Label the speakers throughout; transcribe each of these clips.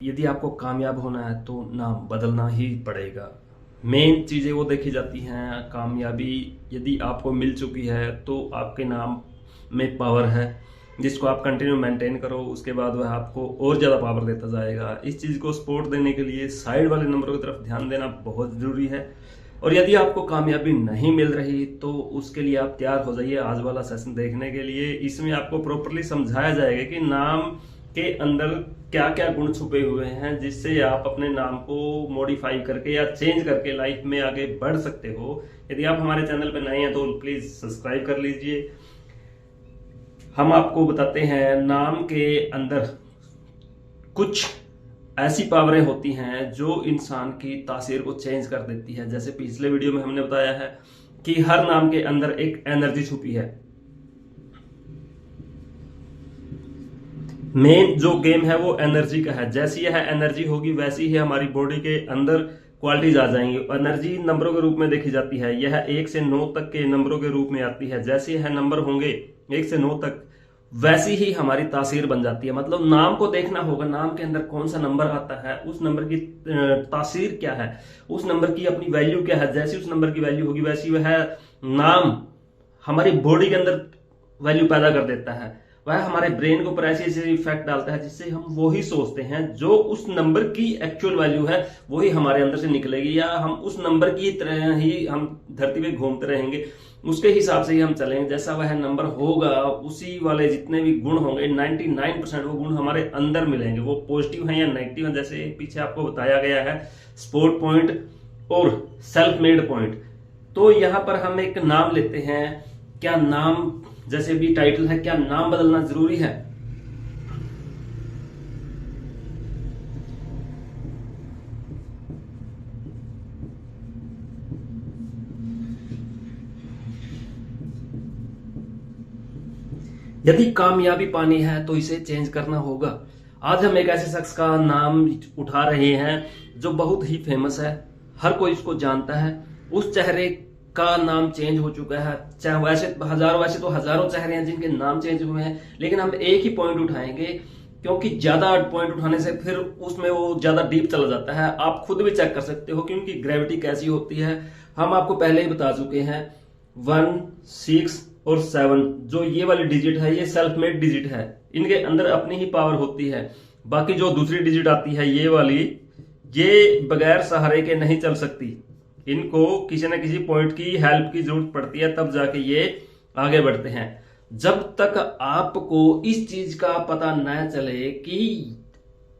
Speaker 1: यदि आपको कामयाब होना है तो नाम बदलना ही पड़ेगा। मेन चीज़ें वो देखी जाती हैं। कामयाबी यदि आपको मिल चुकी है तो आपके नाम में पावर है, जिसको आप कंटिन्यू मेंटेन करो, उसके बाद वह आपको और ज़्यादा पावर देता जाएगा। इस चीज़ को सपोर्ट देने के लिए साइड वाले नंबरों की तरफ ध्यान देना बहुत ज़रूरी है। और यदि आपको कामयाबी नहीं मिल रही तो उसके लिए आप तैयार हो जाइए आज वाला सेशन देखने के लिए। इसमें आपको प्रॉपरली समझाया जाएगा कि नाम के अंदर क्या क्या गुण छुपे हुए हैं, जिससे आप अपने नाम को मॉडिफाई करके या चेंज करके लाइफ में आगे बढ़ सकते हो। यदि आप हमारे चैनल पर नए हैं तो प्लीज सब्सक्राइब कर लीजिए। हम आपको बताते हैं नाम के अंदर कुछ ऐसी पावरें होती हैं जो इंसान की तासीर को चेंज कर देती है। जैसे पिछले वीडियो में हमने बताया है कि हर नाम के अंदर एक एनर्जी छुपी है। मेन जो गेम है वो एनर्जी का है। जैसी यह एनर्जी होगी वैसी ही हमारी बॉडी के अंदर क्वालिटीज आ जाएंगी। एनर्जी नंबरों के रूप में देखी जाती है। यह 1 से 9 तक के नंबरों के रूप में आती है। जैसे यह नंबर होंगे 1 से 9 तक, वैसी ही हमारी तासीर बन जाती है। मतलब नाम को देखना होगा, नाम के अंदर कौन सा नंबर आता है, उस नंबर की तासीर क्या है, उस नंबर की अपनी वैल्यू क्या है। जैसी उस नंबर की वैल्यू होगी वैसी वह नाम हमारी बॉडी के अंदर वैल्यू पैदा कर देता है। वह हमारे ब्रेन के ऊपर ऐसे ऐसे इफेक्ट डालता है जिससे हम वही सोचते हैं। जो उस नंबर की एक्चुअल वैल्यू है वही हमारे अंदर से निकलेगी, या हम उस नंबर की तरह ही हम धरती पे घूमते रहेंगे, उसके हिसाब से ही हम चलेंगे। जैसा वह नंबर होगा उसी वाले जितने भी गुण होंगे 99% वो गुण हमारे अंदर मिलेंगे। वो पॉजिटिव है या नेगेटिव है, जैसे पीछे आपको बताया गया है स्पोर्ट पॉइंट और सेल्फ मेड पॉइंट। तो यहां पर हम एक नाम लेते हैं। क्या नाम, जैसे भी टाइटल है, क्या नाम बदलना जरूरी है? यदि कामयाबी पानी है तो इसे चेंज करना होगा। आज हम एक ऐसे शख्स का नाम उठा रहे हैं जो बहुत ही फेमस है, हर कोई इसको जानता है। उस चेहरे का नाम चेंज हो चुका है। चाहे वैसे तो हजारों चेहरे हैं जिनके नाम चेंज हुए हैं, लेकिन हम एक ही पॉइंट उठाएंगे क्योंकि ज्यादा पॉइंट उठाने से फिर उसमें वो ज्यादा डीप चला जाता है। आप खुद भी चेक कर सकते हो कि उनकी ग्रेविटी कैसी होती है। हम आपको पहले ही बता चुके हैं 1, 6 और 7 जो ये वाली डिजिट है ये सेल्फ मेड डिजिट है। इनके अंदर अपनी ही पावर होती है। बाकी जो दूसरी डिजिट आती है ये वाली, ये बगैर सहारे के नहीं चल सकती। इनको किसी न किसी पॉइंट की हेल्प की जरूरत पड़ती है, तब जाके ये आगे बढ़ते हैं। जब तक आपको इस चीज का पता न चले कि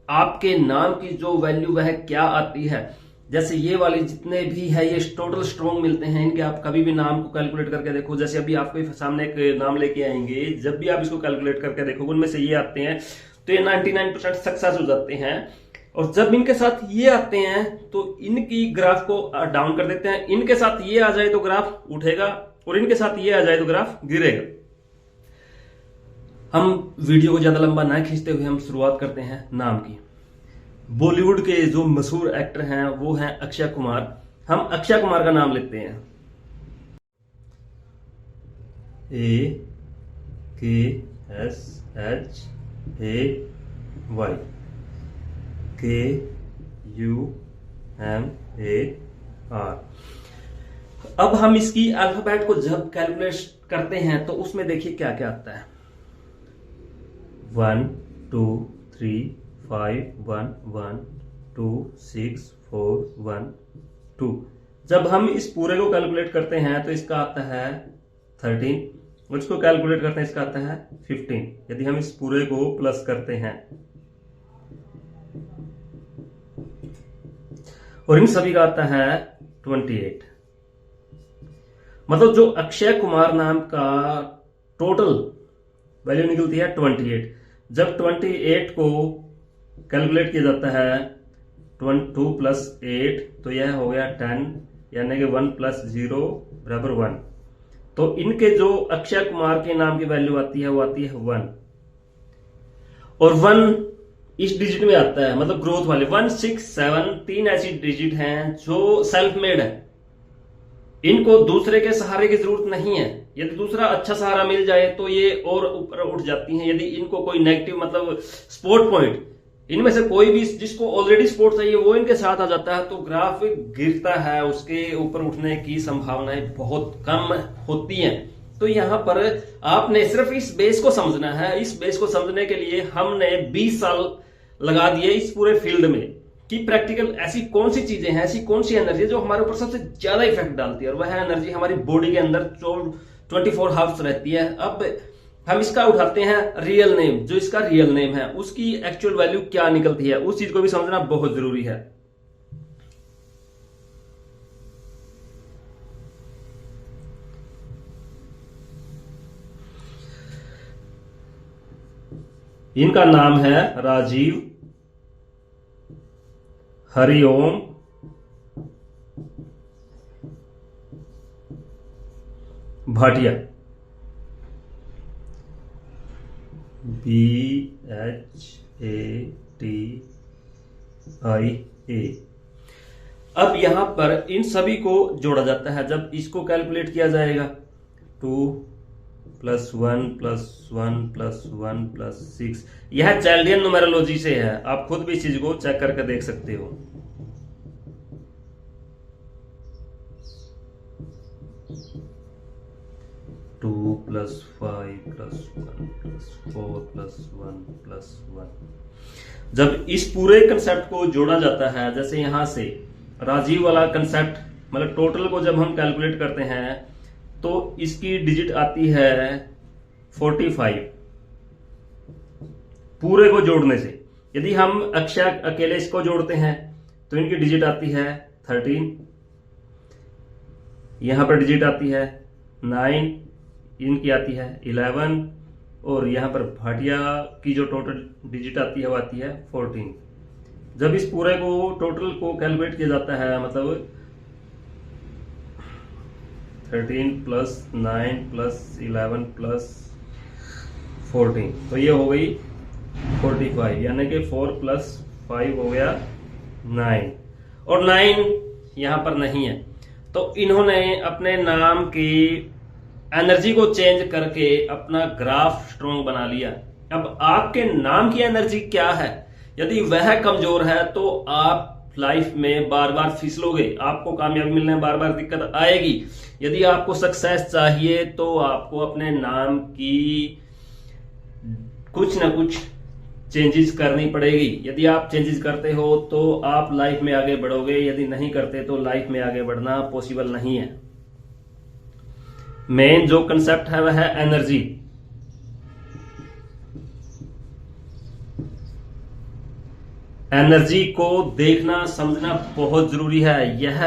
Speaker 1: आपके नाम की जो वैल्यू वह क्या आती है, जैसे ये वाले जितने भी है ये टोटल स्ट्रॉन्ग मिलते हैं। इनके आप कभी भी नाम को कैलकुलेट करके देखो। जैसे अभी आपके सामने एक नाम लेके आएंगे, जब भी आप इसको कैलकुलेट करके देखोगे उनमें से ये आते हैं तो ये 99% सक्सेस हो जाते हैं। और जब इनके साथ ये आते हैं तो इनकी ग्राफ को डाउन कर देते हैं। इनके साथ ये आ जाए तो ग्राफ उठेगा, और इनके साथ ये आ जाए तो ग्राफ गिरेगा। हम वीडियो को ज्यादा लंबा ना खींचते हुए हम शुरुआत करते हैं नाम की। बॉलीवुड के जो मशहूर एक्टर हैं वो हैं अक्षय कुमार। हम अक्षय कुमार का नाम लेते हैं। AKSHAY KUMAR। अब हम इसकी अल्फाबेट को जब कैलकुलेट करते हैं तो उसमें देखिए क्या क्या आता है। 1 2 3 5 1 1 2 6 4 1 2। जब हम इस पूरे को कैलकुलेट करते हैं तो इसका आता है 13। उसको कैलकुलेट करते हैं इसका आता है 15। यदि हम इस पूरे को प्लस करते हैं और इन सभी का आता है 28। मतलब जो अक्षय कुमार नाम का टोटल वैल्यू निकलती है 28। जब 28 को कैलकुलेट किया जाता है 2 + 8 तो यह हो गया 10, यानी कि 1 + 0 = 1। तो इनके जो अक्षय कुमार के नाम की वैल्यू आती है वो आती है 1। और 1 इस डिजिट में आता है, मतलब ग्रोथ वाले 1 6 7 3 ऐसी डिजिट हैं जो सेल्फ मेड है। इनको दूसरे के सहारे की जरूरत नहीं है। यदि दूसरा अच्छा सहारा मिल जाए तो ये और ऊपर उठ जाती हैं। यदि इनको कोई नेगेटिव मतलब सपोर्ट पॉइंट इनमें से कोई भी जिसको ऑलरेडी सपोर्ट चाहिए वो इनके साथ आ जाता है तो ग्राफ गिरता है, उसके ऊपर उठने की संभावनाएं बहुत कम होती हैं। तो यहां पर आपने सिर्फ इस बेस को समझना है। इस बेस को समझने के लिए हमने 20 साल लगा दिए इस पूरे फील्ड में कि प्रैक्टिकल ऐसी कौन सी चीजें हैं, ऐसी कौन सी एनर्जी है जो हमारे ऊपर सबसे ज्यादा इफेक्ट डालती है, और वह एनर्जी हमारी बॉडी के अंदर 24 हावर्स रहती है। अब हम इसका उठाते हैं रियल नेम, जो इसका रियल नेम है उसकी एक्चुअल वैल्यू क्या निकलती है, उस चीज को भी समझना बहुत जरूरी है। इनका नाम है राजीव, हरिओम, भाटिया, BHATIA। अब यहां पर इन सभी को जोड़ा जाता है। जब इसको कैलकुलेट किया जाएगा 2 + 1 + 1 + 1 + 6, यह चैल्डियन न्यूमेरोलॉजी से है। आप खुद भी इस चीज को चेक करके देख सकते हो। टू + 5 + 1 + 4 + 1 + 1। जब इस पूरे कंसेप्ट को जोड़ा जाता है, जैसे यहां से राजीव वाला कंसेप्ट, मतलब टोटल को जब हम कैलकुलेट करते हैं तो इसकी डिजिट आती है 45 पूरे को जोड़ने से। यदि हम अक्षय अकेले इसको जोड़ते हैं तो इनकी डिजिट आती है 13, यहां पर डिजिट आती है 9, इनकी आती है 11, और यहां पर भाटिया की जो टोटल डिजिट आती है वो आती है 14। जब इस पूरे को टोटल को कैलकुलेट किया जाता है, मतलब 13 + 9 + 11 + 14, तो ये हो गई 45, यानी कि 4 + 5 हो गया 9, और 9 यहां पर नहीं है। तो इन्होंने अपने नाम की एनर्जी को चेंज करके अपना ग्राफ स्ट्रॉन्ग बना लिया। अब आपके नाम की एनर्जी क्या है, यदि वह कमजोर है तो आप लाइफ में बार बार फिसलोगे, आपको कामयाबी मिलने में बार बार दिक्कत आएगी। यदि आपको सक्सेस चाहिए तो आपको अपने नाम की कुछ ना कुछ चेंजेस करनी पड़ेगी। यदि आप चेंजेस करते हो तो आप लाइफ में आगे बढ़ोगे, यदि नहीं करते तो लाइफ में आगे बढ़ना पॉसिबल नहीं है। मेन जो कंसेप्ट है वह है एनर्जी। एनर्जी को देखना समझना बहुत जरूरी है। यह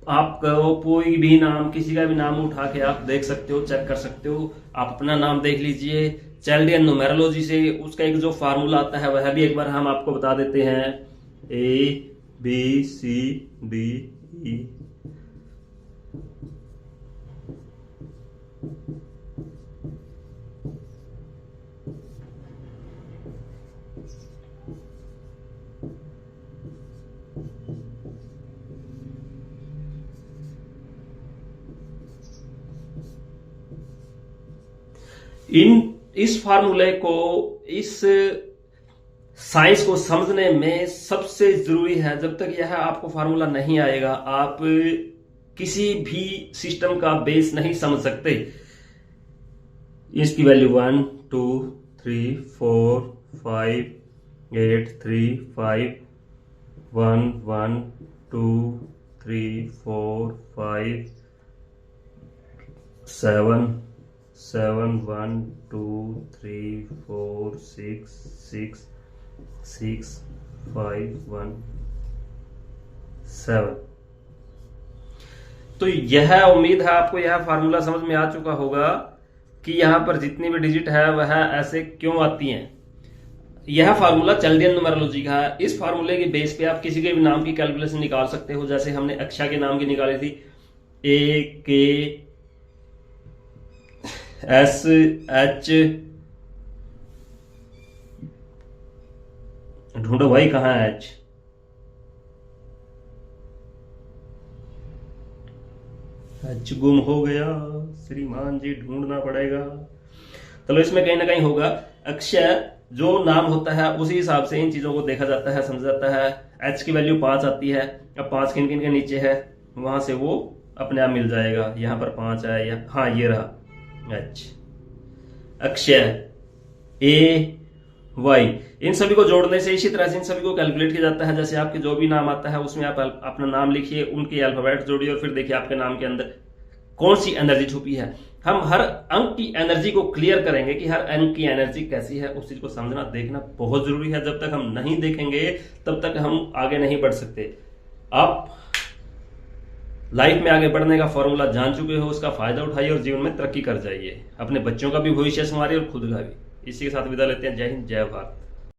Speaker 1: आपको कोई भी नाम, किसी का भी नाम उठा के आप देख सकते हो, चेक कर सकते हो। आप अपना नाम देख लीजिए चैल्डियन न्यूमेरोलॉजी से, उसका एक जो फार्मूला आता है वह भी एक बार हम आपको बता देते हैं। ABCDE। इस फार्मूले को, इस साइंस को समझने में सबसे जरूरी है, जब तक यह आपको फार्मूला नहीं आएगा आप किसी भी सिस्टम का बेस नहीं समझ सकते। इसकी वैल्यू 1 2 3 4 5 8 3 5 1 1 2 3 4 5 7 7 1 2 3 4 6 6 6 5 1 7। तो यह उम्मीद है आपको यह फार्मूला समझ में आ चुका होगा कि यहां पर जितनी भी डिजिट है वह ऐसे क्यों आती हैं। यह फार्मूला चैल्डियन न्यूमेरोलॉजी का है। इस फार्मूले के बेस पे आप किसी के भी नाम की कैलकुलेशन निकाल सकते हो। जैसे हमने अक्षय के नाम की निकाली थी, AKSH, ढूंढो भाई कहां है H, H गुम हो गया श्रीमान जी, ढूंढना पड़ेगा। चलो इसमें कहीं ना कहीं होगा। अक्षय जो नाम होता है उसी हिसाब से इन चीजों को देखा जाता है, समझा जाता है। एच की वैल्यू 5 आती है, अब 5 किन किन के नीचे है वहां से वो अपने आप मिल जाएगा। यहाँ पर 5 है, या हाँ ये रहा एच। अक्षय ए वाई, इन सभी को जोड़ने से इसी तरह से इन सभी को कैलकुलेट किया जाता है। जैसे आपके जो भी नाम आता है उसमें आप अपना नाम लिखिए, उनके अल्फाबेट जोड़िए और फिर देखिए आपके नाम के अंदर कौन सी एनर्जी छुपी है। हम हर अंक की एनर्जी को क्लियर करेंगे कि हर अंक की एनर्जी कैसी है, उस चीज को समझना देखना बहुत जरूरी है। जब तक हम नहीं देखेंगे तब तक हम आगे नहीं बढ़ सकते। आप लाइफ में आगे बढ़ने का फॉर्मूला जान चुके हो, उसका फायदा उठाइए और जीवन में तरक्की कर जाइए। अपने बच्चों का भी भविष्य संवारिए और खुद का भी। इसी के साथ विदा लेते हैं। जय हिंद, जय भारत।